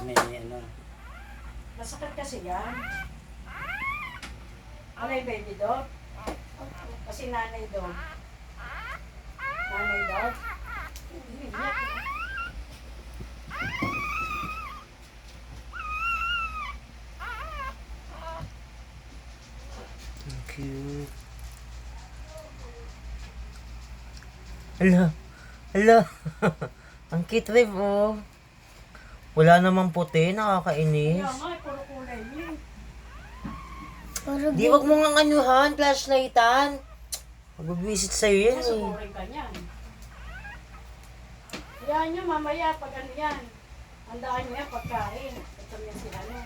may ano. Masakit kasi yan. Ano yung baby dog? Kasi nanay dog. Nanay dog? Hindi, iyak. Cute. Hala. Hala. Ang cute, babe, oh. Wala namang puti, nakakainis. Kaya nga, puro kulay yun. Di, wag mo nga anuhan, flashlightan. Mag-visit sa'yo yan, eh. Masukurin ka niyan. Yan nyo, mamaya pag ano yan. Handaan nyo yan, pagkain. Ito yan si ano.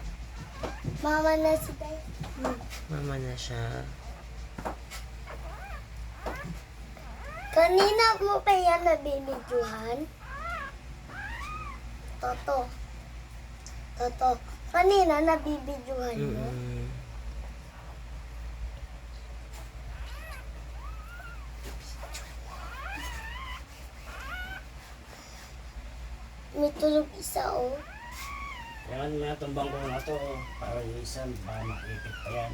Mama na si Tay. Mama na siya. Kanina mo pa yan nabibidyohan? Toto. Toto. Kanina nabibidyohan mo? Mm-mm. May tulog isa, oh. Kaya nga tumbang ko na to, para yung isa, baka makipit pa yan.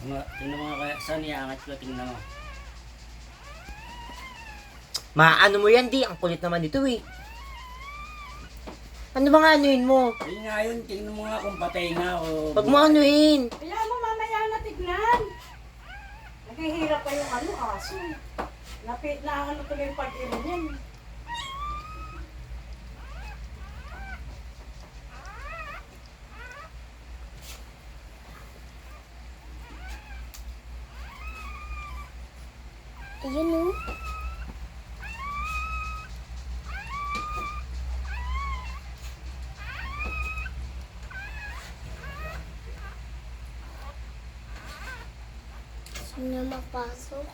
Tingnan mo nga kaya, saan iangat ko, tingnan mo. Maano mo yan, di. Ang kulit naman dito, eh. Ano ba nga anuhin mo? Ayun nga yun, tingnan mo nga kung patay nga o... Pag mo anuhin. Kaya mo mamaya na tignan. Naghihirap pa yung ano, aso. Napit na ano tuloy yung pag-irin yan. Ayun, oh. Saan na mapasok?